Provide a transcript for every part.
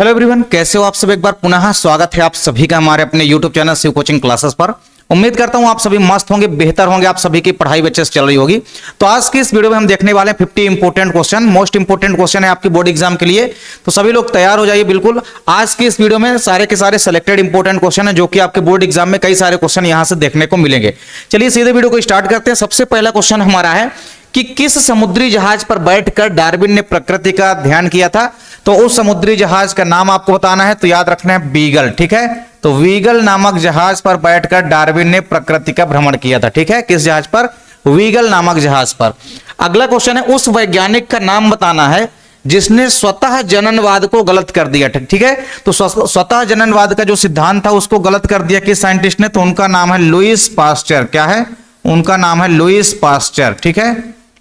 Hello everyone, कैसे हो आप सब। एक बार पुनः स्वागत है आप सभी का हमारे अपने YouTube channel Shiv coaching classes पर। उम्मीद करता हूं आप सभी मस्त होंगे, बेहतर होंगे, आप सभी की पढ़ाई अच्छे से चल रही होगी। तो आज की इस वीडियो में हम देखने वाले हैं 50 important question, most important question है आपकी बोर्ड एग्जाम के लिए। तो सभी लोग तैयार हो जाइए बिल्कुल। आज की इस वीडियो में सारे के सारे सिलेक्टेड इंपोर्टेंट क्वेश्चन है जो कि आपके बोर्ड एग्जाम में कई सारे क्वेश्चन यहां से देखने को मिलेंगे। चलिए सीधे वीडियो को स्टार्ट करते हैं। सबसे पहला क्वेश्चन हमारा है कि किस समुद्री जहाज पर बैठकर डार्विन ने प्रकृति का अध्ययन किया था। तो उस समुद्री जहाज का नाम आपको बताना है, तो याद रखना है बीगल। ठीक है, तो वीगल नामक जहाज पर बैठकर डार्विन ने प्रकृति का भ्रमण किया था। ठीक है, किस जहाज पर? वीगल नामक जहाज पर। अगला क्वेश्चन है उस वैज्ञानिक का नाम बताना है जिसने स्वतः जननवाद को गलत कर दिया। ठीक है, तो स्वतः जननवाद का जो सिद्धांत था उसको गलत कर दिया किस साइंटिस्ट ने? तो उनका नाम है लुईस पास्चर। क्या है? उनका नाम है लुईस पास्चर। ठीक है,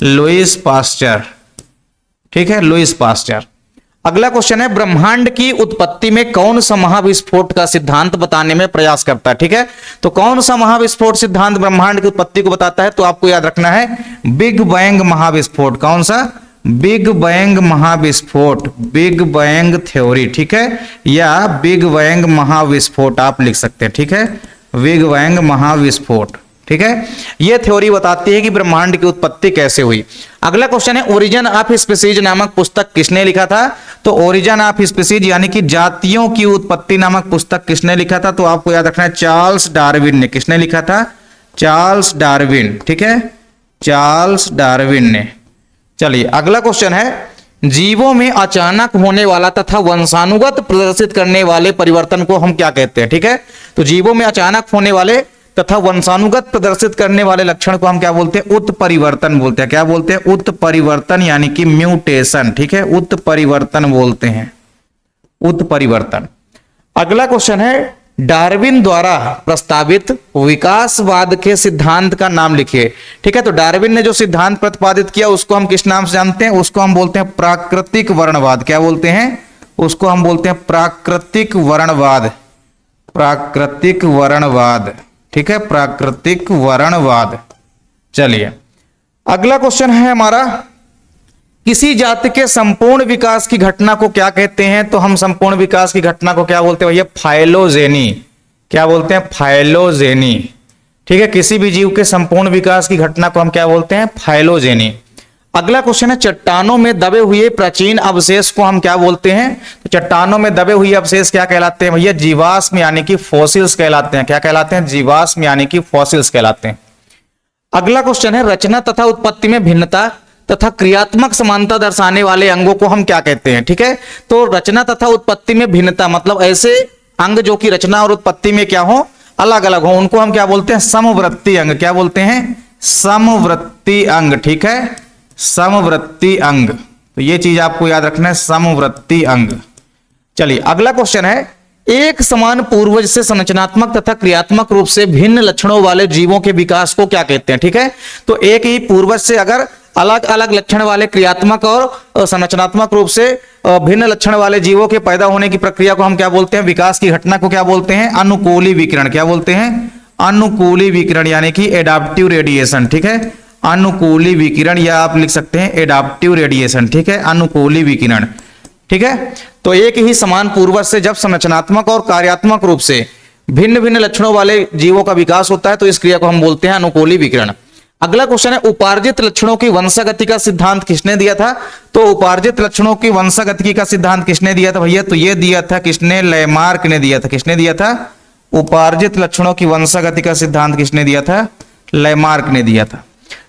लुईस पास्चर। ठीक है, लुईस पास्चर। अगला क्वेश्चन है ब्रह्मांड की उत्पत्ति में कौन सा महाविस्फोट का सिद्धांत बताने में प्रयास करता है। ठीक है, तो कौन सा महाविस्फोट सिद्धांत ब्रह्मांड की उत्पत्ति को बताता है? तो आपको याद रखना है बिग बैंग महाविस्फोट। कौन सा? बिग बैंग महाविस्फोट, बिग बैंग थ्योरी। ठीक है, या बिग बैंग महाविस्फोट आप लिख सकते हैं। ठीक है, बिग बैंग महाविस्फोट। ठीक है, यह थ्योरी बताती है कि ब्रह्मांड की उत्पत्ति कैसे हुई। अगला क्वेश्चन है ओरिजिन ऑफ स्पीसीज नामक पुस्तक किसने लिखा था? तो ओरिजिन ऑफ स्पीसीज यानी कि जातियों की उत्पत्ति नामक पुस्तक किसने लिखा था? तो आपको याद रखना है चार्ल्स डार्विन ने। किसने लिखा था? Charles Darwin. ठीक है, चार्ल्स डार्विन ने। चलिए अगला क्वेश्चन है जीवों में अचानक होने वाला तथा वंशानुगत प्रदर्शित करने वाले परिवर्तन को हम क्या कहते हैं? ठीक है, तो जीवों में अचानक होने वाले तथा वंशानुगत प्रदर्शित करने वाले लक्षण को हम क्या बोलते हैं? उत्परिवर्तन बोलते हैं। क्या बोलते हैं? उत्परिवर्तन यानी कि म्यूटेशन। ठीक है, उत्परिवर्तन बोलते हैं, उत्परिवर्तन। अगला क्वेश्चन है डार्विन द्वारा प्रस्तावित विकासवाद के सिद्धांत का नाम लिखिए। ठीक है, तो डार्विन ने जो सिद्धांत प्रतिपादित किया उसको हम किस नाम से जानते हैं? उसको हम बोलते हैं प्राकृतिक वर्णवाद। क्या बोलते हैं? उसको हम बोलते हैं प्राकृतिक वर्णवाद, प्राकृतिक वर्णवाद। ठीक है, प्राकृतिक वर्णवाद। चलिए अगला क्वेश्चन है हमारा किसी जाति के संपूर्ण विकास की घटना को क्या कहते हैं? तो हम संपूर्ण विकास की घटना को क्या बोलते हैं भैया? फाइलोजेनी। क्या बोलते हैं? फाइलोजेनी। ठीक है, किसी भी जीव के संपूर्ण विकास की घटना को हम क्या बोलते हैं? फाइलोजेनी। अगला क्वेश्चन है चट्टानों में दबे हुए प्राचीन अवशेष को हम क्या बोलते हैं? तो चट्टानों में दबे हुए अवशेष क्या कहलाते हैं भैया? जीवाश्म यानी कि फॉसिल्स कहलाते हैं। क्या कहलाते हैं? जीवाश्म यानी कि फॉसिल्स कहलाते हैं। अगला क्वेश्चन है रचना तथा उत्पत्ति में भिन्नता तथा क्रियात्मक समानता दर्शाने वाले अंगों को हम क्या कहते हैं? ठीक है, तो रचना तथा उत्पत्ति में भिन्नता मतलब ऐसे अंग जो कि रचना और उत्पत्ति में क्या हो? अलग अलग हो, उनको हम क्या बोलते हैं? समवृत्ति अंग। क्या बोलते हैं? समवृत्ति अंग। ठीक है, समवृत्ति अंग। तो ये चीज आपको याद रखना है, समवृत्ति अंग। चलिए अगला क्वेश्चन है एक समान पूर्वज से संरचनात्मक तथा क्रियात्मक रूप से भिन्न लक्षणों वाले जीवों के विकास को क्या कहते हैं? ठीक है, तो एक ही पूर्वज से अगर अलग अलग लक्षण वाले क्रियात्मक और संरचनात्मक रूप से भिन्न लक्षण वाले जीवों के पैदा होने की प्रक्रिया को हम क्या बोलते हैं? विकास की घटना को क्या बोलते हैं? अनुकूली विकिरण। क्या बोलते हैं? अनुकूली विकिरण यानी कि एडाप्टिव रेडिएशन। ठीक है, अनुकूली विकिरण या आप लिख सकते हैं एडाप्टिव रेडिएशन। ठीक है, अनुकूली विकिरण। ठीक है, तो एक ही समान पूर्वज से जब संरचनात्मक और कार्यात्मक रूप से भिन्न भिन्न लक्षणों वाले जीवों का विकास होता है तो इस क्रिया को हम बोलते हैं अनुकूली विकिरण। अगला क्वेश्चन है उपार्जित लक्षणों की वंशागति का सिद्धांत किसने दिया था? तो उपार्जित लक्षणों की वंशागति का सिद्धांत किसने दिया था भैया? तो ये दिया था किसने? लेमार्क ने दिया था। किसने दिया था? उपार्जित लक्षणों की वंशागति का सिद्धांत किसने दिया था? लेमार्क ने दिया था।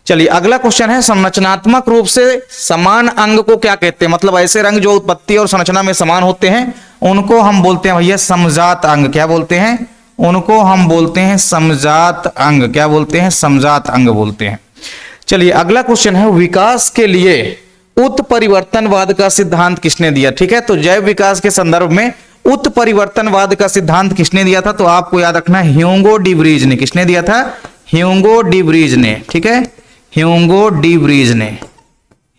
चलिए अगला क्वेश्चन है संरचनात्मक रूप से समान अंग को क्या कहते हैं? मतलब ऐसे रंग जो उत्पत्ति और संरचना में समान होते हैं उनको हम बोलते हैं भैया समजात अंग। क्या बोलते हैं? उनको हम बोलते हैं समजात अंग। क्या बोलते हैं? समजात अंग बोलते हैं। चलिए अगला क्वेश्चन है विकास के लिए उत्परिवर्तनवाद का सिद्धांत किसने दिया? ठीक है, तो जैव विकास के संदर्भ में उत्परिवर्तनवाद का सिद्धांत किसने दिया था? तो आपको याद रखना है ह्यूगो डी व्रीज ने। किसने दिया था? ह्यूगो डी व्रीज ने। ठीक है, ह्यूगो डी व्रीज ने,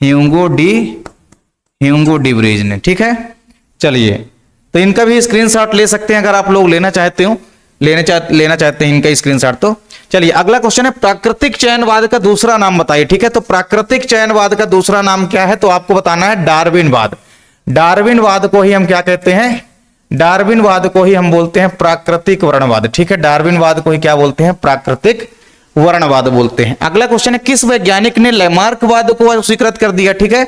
ह्यूगो डी व्रीज ने। ठीक है, चलिए तो इनका भी स्क्रीनशॉट ले सकते हैं अगर आप लोग लेना चाहते हो, लेना चाहते हैं इनका स्क्रीनशॉट। तो चलिए अगला क्वेश्चन है प्राकृतिक चयनवाद का दूसरा नाम बताइए। ठीक है, तो प्राकृतिक चयनवाद का दूसरा नाम क्या है? तो आपको बताना है डार्विनवाद। डार्विनवाद को ही हम क्या कहते हैं, डार्विनवाद को ही हम बोलते हैं प्राकृतिक वर्णवाद। ठीक है, डार्विनवाद को ही क्या बोलते हैं, प्राकृतिक वर्णवाद बोलते हैं। अगला क्वेश्चन है किस वैज्ञानिक ने लैमार्कवाद को स्वीकृत कर दिया। ठीक है,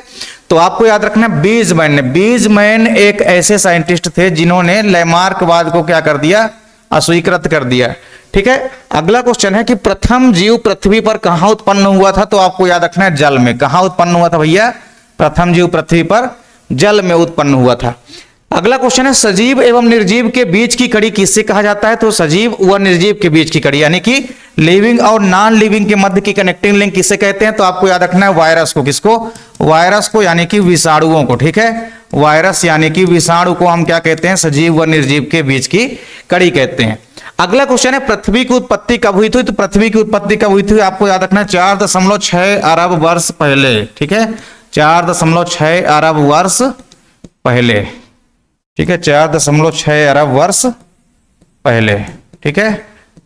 तो आपको याद रखना है बीजमैन ने। बीजमैन एक ऐसे साइंटिस्ट थे जिन्होंने लैमार्कवाद को क्या कर दिया, अस्वीकृत कर दिया। ठीक है, अगला क्वेश्चन है कि प्रथम जीव पृथ्वी पर कहां उत्पन्न हुआ था। तो आपको याद रखना है जल में। कहां उत्पन्न हुआ था भैया, प्रथम जीव पृथ्वी पर जल में उत्पन्न हुआ था। अगला क्वेश्चन है सजीव एवं निर्जीव के बीच की कड़ी किससे कहा जाता है। तो सजीव व निर्जीव के बीच की कड़ी यानी कि लिविंग और नॉन लिविंग के मध्य की कनेक्टिंग लिंक किसे कहते हैं। तो आपको याद रखना है वायरस को। किसको, वायरस को यानी कि विषाणुओं को। ठीक है, वायरस यानी कि विषाणु को हम क्या कहते हैं, सजीव व निर्जीव के बीच की कड़ी कहते हैं। अगला क्वेश्चन है पृथ्वी की उत्पत्ति कब हुई थी। तो पृथ्वी की उत्पत्ति कब हुई थी, आपको याद रखना है 4.6 अरब वर्ष पहले। ठीक है, 4.6 अरब वर्ष पहले। ठीक है, 4.6 अरब वर्ष पहले। ठीक है,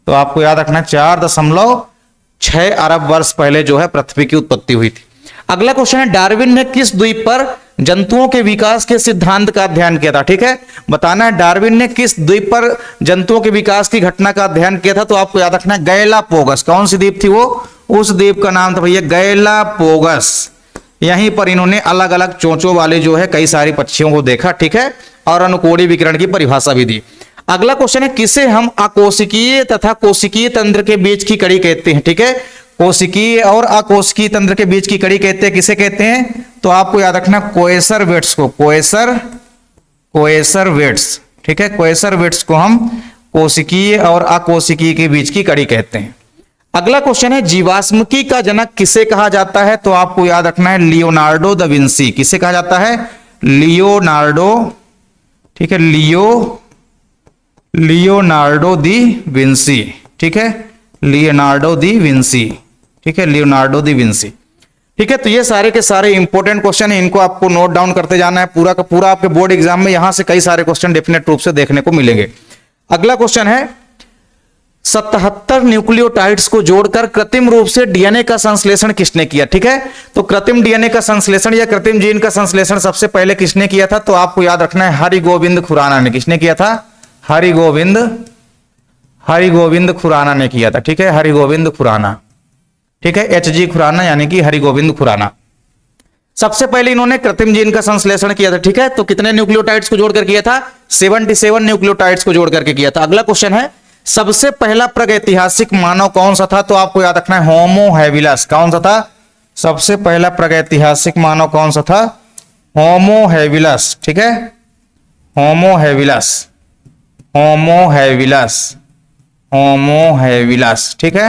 तो आपको याद रखना 4.6 अरब वर्ष पहले जो है पृथ्वी की उत्पत्ति हुई थी। अगला क्वेश्चन है डार्विन ने किस द्वीप पर जंतुओं के विकास के सिद्धांत का अध्ययन किया था। ठीक है, बताना है डार्विन ने किस द्वीप पर जंतुओं के विकास की घटना का अध्ययन किया था। तो आपको याद रखना है गैलापोगस। कौन सी द्वीप थी वो, उस द्वीप का नाम था भैया गैलापोगस। यहीं पर इन्होंने अलग अलग चोंचों वाले जो है कई सारी पक्षियों को देखा। ठीक है, और अनुकोडी विकिरण की परिभाषा भी दी। अगला क्वेश्चन है किसे हम अकोशिकीय तथा कोशिकीय तंत्र के बीच की कड़ी कहते हैं। ठीक है, कोशिकीय और अकोशिकीय तंत्र के बीच की कड़ी कहते हैं, किसे कहते हैं। तो आपको याद रखना कोएसर वेट्स को। कोएसर वेट्स। ठीक है, कोएसर वेट्स को हम कोशिकीय और अकोशिकीय के बीच की कड़ी कहते हैं। अगला क्वेश्चन है जीवाश्मकी का जनक किसे कहा जाता है। तो आपको याद रखना है लियोनार्डो दा विंसी। किसे कहा जाता है, लियोनार्डो। ठीक है, लियोनार्डो दी विंसी। ठीक है, लियोनार्डो दी विंसी। ठीक है, लियोनार्डो दी विंसी। ठीक है, तो ये सारे के सारे इंपॉर्टेंट क्वेश्चन है, इनको आपको नोट डाउन करते जाना है। पूरा का पूरा आपके बोर्ड एग्जाम में यहां से कई सारे क्वेश्चन डेफिनेट रूप से देखने को मिलेंगे। अगला क्वेश्चन है 77 न्यूक्लियोटाइड्स को जोड़कर कृत्रिम रूप से डीएनए का संश्लेषण किसने किया। ठीक है, तो कृत्रिम डीएनए का संश्लेषण या कृत्रिम जीन का संश्लेषण सबसे पहले किसने किया था। तो आपको याद रखना है हरिगोविंद खुराना ने। किसने किया था, हरिगोविंद खुराना ने किया था। ठीक है, हरिगोविंद खुराना। ठीक है, एचजी खुराना यानी कि हरिगोविंद खुराना। सबसे पहले इन्होंने कृत्रिम जीन का संश्लेषण किया था। ठीक है, तो कितने न्यूक्लियोटाइड्स को जोड़कर किया था, 77 न्यूक्लियोटाइड्स को जोड़कर के किया था। अगला क्वेश्चन है सबसे पहला प्रागैतिहासिक मानव कौन सा था। तो आपको याद रखना है होमो हैबिलस। कौन सा था, सबसे पहला प्रागैतिहासिक मानव कौन सा था, होमो हैबिलस। ठीक है, होमो हैबिलस, होमो हैबिलस, होमो हैबिलस। ठीक है,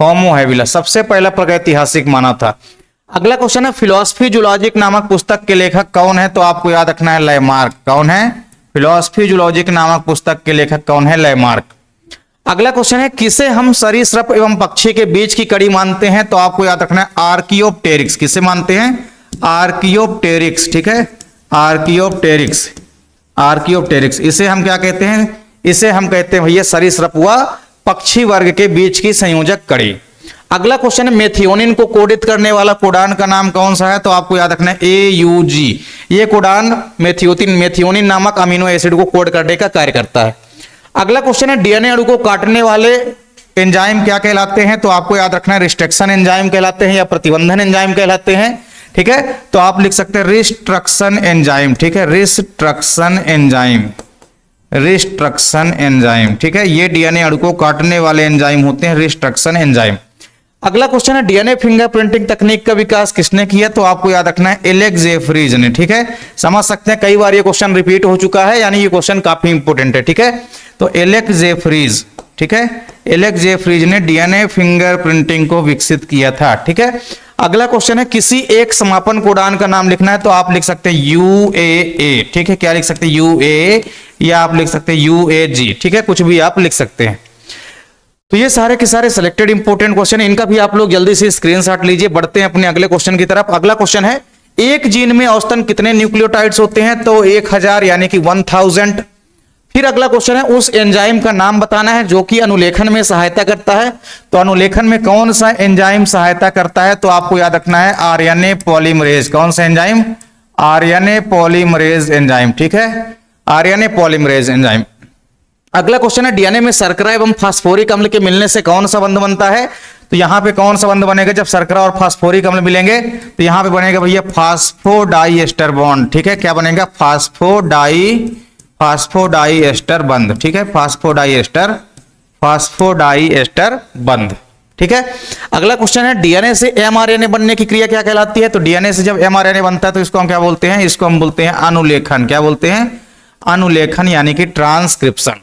होमो हैबिलस सबसे पहला प्रागैतिहासिक मानव था। अगला क्वेश्चन है फिलोसफी जूलॉजिक नामक पुस्तक के लेखक कौन है। तो आपको याद रखना है लैमार्क। कौन है, फिलोसफी जूलॉजिक नामक पुस्तक के लेखक कौन है, लैमार्क। अगला क्वेश्चन है किसे हम सरीसृप एवं पक्षी के बीच की कड़ी मानते हैं। तो आपको याद रखना है आर्कियोप्टेरिक्स। किसे मानते हैं, आर्कियोप्टेरिक्स। ठीक है, आर्कियोप्टेरिक्स, आर्कियोप्टेरिक्स। इसे हम क्या कहते हैं, इसे हम कहते हैं भैया सरीसृप व पक्षी वर्ग के बीच की संयोजक कड़ी। अगला क्वेश्चन है मेथियोनिन को कोडित करने वाला कोडान का नाम कौन सा है। तो आपको याद रखना है AUG। ये कोडान मेथियोनिन नामक अमीनो एसिड को कोड करने का कार्य करता है। अगला क्वेश्चन है डीएनए अणु को काटने वाले एंजाइम क्या कहलाते हैं। तो आपको याद रखना है रिस्ट्रिक्शन एंजाइम कहलाते हैं या प्रतिबंधन एंजाइम कहलाते हैं। ठीक है, तो आप लिख सकते हैं रिस्ट्रक्शन एंजाइम। ठीक है, रिस्ट्रक्शन एंजाइम, रिस्ट्रक्शन एंजाइम। ठीक है, ये डीएनए अणु को काटने वाले एंजाइम होते हैं, रिस्ट्रक्शन एंजाइम। अगला क्वेश्चन है डीएनए फिंगरप्रिंटिंग तकनीक का विकास किसने किया। तो आपको याद रखना है एलेक्स जेफरीज ने। ठीक है, समझ सकते हैं कई बार ये क्वेश्चन रिपीट हो चुका है, यानी ये क्वेश्चन काफी इंपोर्टेंट है। ठीक है, तो एलेक्स जेफरीज। ठीक है, एलेक्स जेफरीज ने डीएनए फिंगरप्रिंटिंग को विकसित किया था। ठीक है, अगला क्वेश्चन है किसी एक समापन कोडान का नाम लिखना है। तो आप लिख सकते हैं UAA। ठीक है, क्या लिख सकते हैं, UAA, या आप लिख सकते हैं UAG। ठीक है, कुछ भी आप लिख सकते हैं। तो ये सारे के सारे सिलेक्टेड इंपोर्टेंट क्वेश्चन, इनका भी आप लोग जल्दी से स्क्रीनशॉट लीजिए। बढ़ते हैं अपने अगले क्वेश्चन की तरफ। अगला क्वेश्चन है एक जीन में औसतन कितने न्यूक्लियोटाइड्स होते हैं। तो 1000 यानी कि 1000। फिर अगला क्वेश्चन है उस एंजाइम का नाम बताना है जो कि अनुलेखन में सहायता करता है। तो अनुलेखन में कौन सा एंजाइम सहायता करता है। तो आपको याद रखना है RNA पॉलीमरेज। कौन सा एंजाइम, आरएनए पॉलीमरेज एंजाइम, ठीक है, आरएनए पॉलीमरेज एंजाइम। अगला क्वेश्चन है डीएनए में शर्करा एवं फास्फोरिक अम्ल के मिलने से कौन सा बंध बनता है? तो यहां पे कौन सा बंध बनेगा जब शर्करा और फास्फोरिक अम्ल मिलेंगे? तो यहां पे बनेगा भैया फास्फोडाइएस्टर बॉन्ड, ठीक है, क्या बनेगा? फास्फोडाइएस्टर बंध, ठीक है, फास्फोडाइएस्टर बंध, ठीक है। अगला क्वेश्चन है डीएनए से एमआरएनए बनने की क्रिया क्या कहलाती है? तो डीएनए से जब एमआरएनए बनता है तो इसको हम क्या बोलते हैं? इसको हम बोलते हैं अनुलेखन। क्या बोलते हैं? अनुलेखन, यानी कि ट्रांसक्रिप्शन।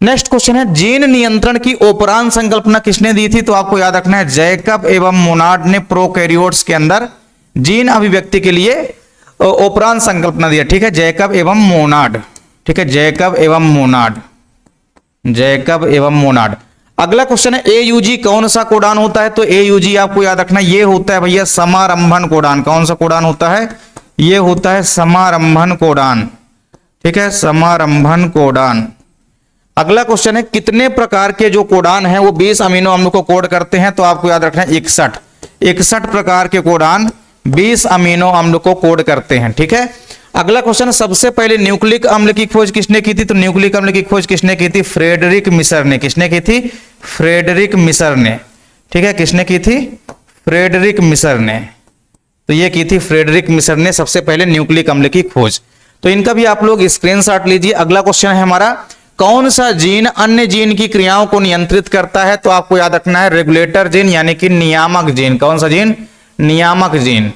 नेक्स्ट क्वेश्चन है जीन नियंत्रण की ओपरान संकल्पना किसने दी थी? तो आपको याद रखना है जैकब एवं मोनाड ने प्रोकैरियोट्स के अंदर जीन अभिव्यक्ति के लिए ओपरान संकल्पना दिया, ठीक है, जैकब एवं मोनाड, ठीक है, जैकब एवं मोनाड, जैकब एवं मोनाड। अगला क्वेश्चन है एयूजी कौन सा कोडान होता है? तो एयूजी आपको याद रखना ये होता है भैया समारंभन कोडान। कौन सा कोडान होता है? ये होता है समारंभन कोडान, ठीक है, समारंभन कोडान। अगला क्वेश्चन है कितने प्रकार के जो कोडान है वो 20 अमीनो अम्ल को कोड करते हैं? तो आपको याद रखना है 61 प्रकार के कोडान 20 अमीनो अम्ल को कोड करते हैं, ठीक है। अगला क्वेश्चन सबसे पहले न्यूक्लिक अम्ल की खोज किसने की थी? तो न्यूक्लिक अम्ल की खोज किसने की थी? फ्रेडरिक मिसर ने। किसने की थी? फ्रेडरिक मिसर ने, ठीक है, किसने की थी? फ्रेडरिक मिसर ने। तो ये की थी फ्रेडरिक मिसर ने सबसे पहले न्यूक्लिक अम्ल की खोज। तो इनका भी आप लोग स्क्रीनशॉट लीजिए। अगला क्वेश्चन है हमारा कौन सा जीन अन्य जीन की क्रियाओं को नियंत्रित करता है? तो आपको याद रखना है रेगुलेटर जीन, यानी कि नियामक जीन। कौन सा जीन? नियामक जीन,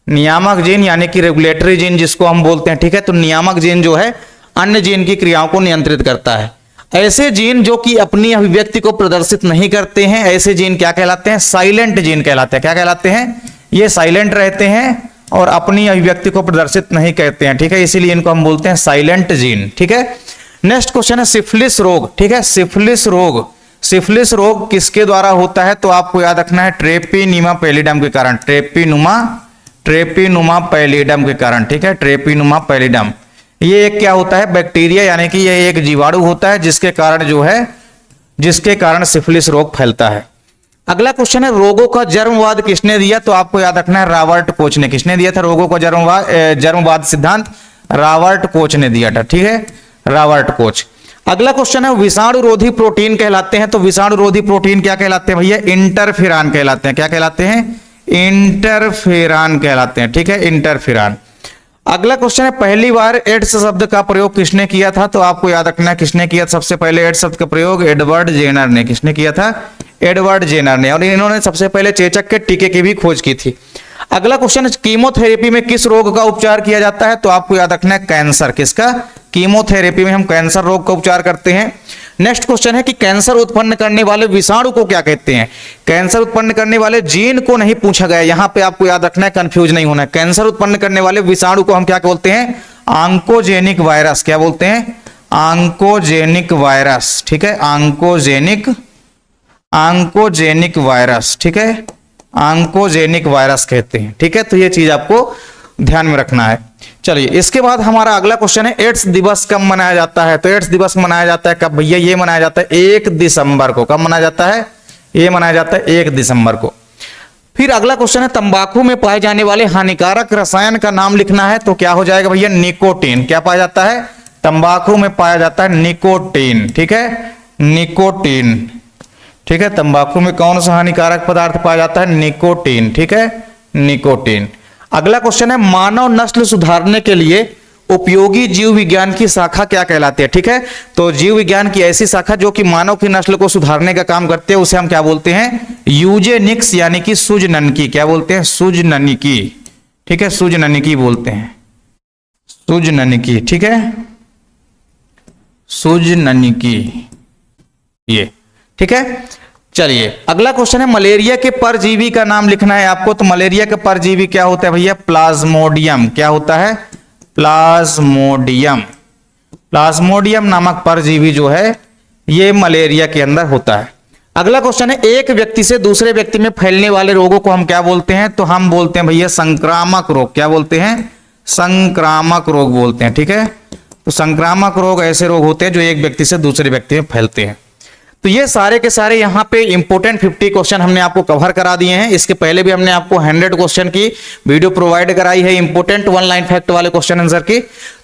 नियामक जीन यानी कि रेगुलेटरी जीन जिसको हम बोलते हैं, ठीक है। तो नियामक जीन जो है अन्य जीन की क्रियाओं को नियंत्रित करता है। ऐसे जीन जो कि अपनी अभिव्यक्ति को प्रदर्शित नहीं करते हैं, ऐसे जीन क्या कहलाते हैं? साइलेंट जीन कहलाते हैं। क्या कहलाते हैं? ये साइलेंट रहते हैं और अपनी अभिव्यक्ति को प्रदर्शित नहीं करते हैं, ठीक है, इसीलिए इनको हम बोलते हैं साइलेंट जीन, ठीक है। नेक्स्ट क्वेश्चन है सिफिलिस रोग, ठीक है, सिफिलिस रोग, सिफिलिस रोग किसके द्वारा होता है? तो आपको याद रखना है ट्रेपीनुमा पैलिडम के कारण, ट्रेपीनुमा पैलिडम के कारण, ठीक है, ट्रेपीनुमा पैलिडम। ये एक क्या होता है? बैक्टीरिया, यानी कि यह एक जीवाणु होता है जिसके कारण जो है, जिसके कारण सिफिलिस रोग फैलता है। अगला क्वेश्चन है रोगों का जन्मवाद किसने दिया? तो आपको याद रखना है रॉबर्ट कोच ने। किसने दिया था रोगों का जन्मवाद सिद्धांत? रॉबर्ट कोच ने दिया था, ठीक है, रॉबर्ट कोच। अगला क्वेश्चन है विषाणुरोधी प्रोटीन कहलाते हैं। तो विषाणुरोधी प्रोटीन क्या कहलाते हैं भैया? इंटरफेरान कहलाते हैं। क्या कहलाते हैं? इंटरफेरान कहलाते हैं, ठीक है, इंटरफेरान। अगला क्वेश्चन है पहली बार एड्स शब्द का प्रयोग किसने किया था? तो आपको याद रखना है किसने किया सबसे पहले एड्स शब्द का प्रयोग? एडवर्ड जेनर ने। किसने किया था? एडवर्ड जेनर ने। और इन्होंने सबसे पहले चेचक के टीके की भी खोज की थी। अगला क्वेश्चन है कीमोथेरेपी में किस रोग का उपचार किया जाता है? तो आपको याद रखना है कैंसर। किसका? कीमोथेरेपी में हम कैंसर रोग का उपचार करते हैं। नेक्स्ट क्वेश्चन है कि कैंसर उत्पन्न करने वाले विषाणु को क्या कहते हैं? कैंसर उत्पन्न करने वाले जीन को नहीं पूछा गया, यहां पे आपको याद रखना है, कंफ्यूज नहीं होना है। कैंसर उत्पन्न करने वाले विषाणु को हम क्या बोलते हैं? Oncogenic virus. क्या बोलते हैं? ऑन्कोजेनिक वायरस, ठीक है, ऑन्कोजेनिक वायरस, ठीक है, ऑन्कोजेनिक वायरस कहते हैं, ठीक है। तो ये चीज आपको ध्यान में रखना है। चलिए इसके बाद हमारा अगला क्वेश्चन है एड्स दिवस कब मनाया जाता है? तो एड्स दिवस मनाया जाता है कब भैया? ये मनाया जाता है 1 दिसंबर को। कब मनाया जाता है? ये मनाया जाता है 1 दिसंबर को। फिर अगला क्वेश्चन है तंबाकू में पाए जाने वाले हानिकारक रसायन का नाम लिखना है। तो क्या हो जाएगा भैया? निकोटीन। क्या पाया जाता है? तंबाकू में पाया जाता है निकोटीन, ठीक है, निकोटीन, ठीक है। तंबाकू में कौन सा हानिकारक पदार्थ पाया जाता है? निकोटीन, ठीक है, निकोटीन। अगला क्वेश्चन है मानव नस्ल सुधारने के लिए उपयोगी जीव विज्ञान की शाखा क्या कहलाती है? ठीक है, तो जीव विज्ञान की ऐसी शाखा जो कि मानव की नस्ल को सुधारने का काम करते हैं उसे हम क्या बोलते हैं? यूजेनिक्स, यानी कि सुजननिकी। क्या बोलते हैं? सुजननिकी, ठीक है, सुजननिकी बोलते हैं, सुजननिकी, ठीक है, सुजननिकी, ये ठीक है। चलिए अगला क्वेश्चन है मलेरिया के परजीवी का नाम लिखना है आपको। तो मलेरिया का परजीवी क्या होता है भैया? प्लाज्मोडियम। क्या होता है? प्लाज्मोडियम। प्लाज्मोडियम नामक परजीवी जो है ये मलेरिया के अंदर होता है। अगला क्वेश्चन है एक व्यक्ति से दूसरे व्यक्ति में फैलने वाले रोगों को हम क्या बोलते हैं? तो हम बोलते हैं भैया संक्रामक रोग। क्या बोलते हैं? संक्रामक रोग बोलते हैं, ठीक है। तो संक्रामक रोग ऐसे रोग होते हैं जो एक व्यक्ति से दूसरे व्यक्ति में फैलते हैं। तो ये सारे के सारे यहाँ पे इंपोर्टेंट 50 क्वेश्चन हमने आपको कवर करा दिए हैं। इसके पहले भी हमने आपको 100 क्वेश्चन की वीडियो प्रोवाइड कराई है, इंपोर्टेंट 1 लाइन फैक्ट वाले क्वेश्चन आंसर की।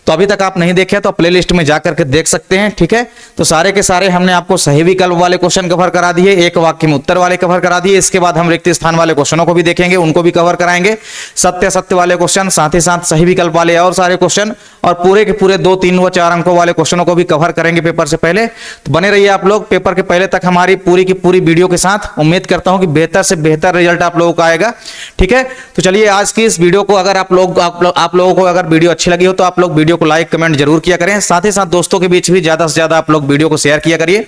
तो अभी तक आप नहीं देखे तो प्लेलिस्ट में जाकर के देख सकते हैं, ठीक है। तो सारे के सारे हमने आपको सही विकल्प वाले क्वेश्चन कवर करा दिए, एक वाक्य में उत्तर वाले कवर करा दिए। इसके बाद हम रिक्त स्थान वाले क्वेश्चनों को भी देखेंगे, उनको भी कवर कराएंगे, सत्य सत्य वाले क्वेश्चन, साथ ही साथ सही विकल्प वाले और सारे क्वेश्चन, और पूरे के पूरे 2, 3 व 4 अंकों वाले क्वेश्चनों को भी कवर करेंगे पेपर से पहले। तो बने रहिए आप लोग पेपर के पहले तक हमारी पूरी की पूरी वीडियो के साथ। उम्मीद करता हूं कि बेहतर से बेहतर रिजल्ट आप लोगों का आएगा, ठीक है। तो चलिए आज की इस वीडियो को अगर आप लोगों को अगर वीडियो अच्छी लगी हो तो आप लोग वीडियो को लाइक कमेंट जरूर किया करें। साथ ही साथ दोस्तों के बीच भी ज्यादा से ज्यादा आप लोग वीडियो को शेयर किया करिए।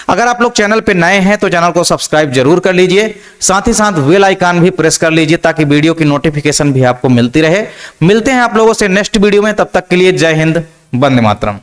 अगर आप लोग चैनल पे नए हैं तो चैनल को सब्सक्राइब जरूर कर लीजिए, साथ ही साथ बेल आइकन भी प्रेस कर लीजिए ताकि वीडियो की नोटिफिकेशन भी आपको मिलती रहे। मिलते हैं आप लोगों से नेक्स्ट वीडियो में, तब तक के लिए जय हिंद, वंदे मातरम।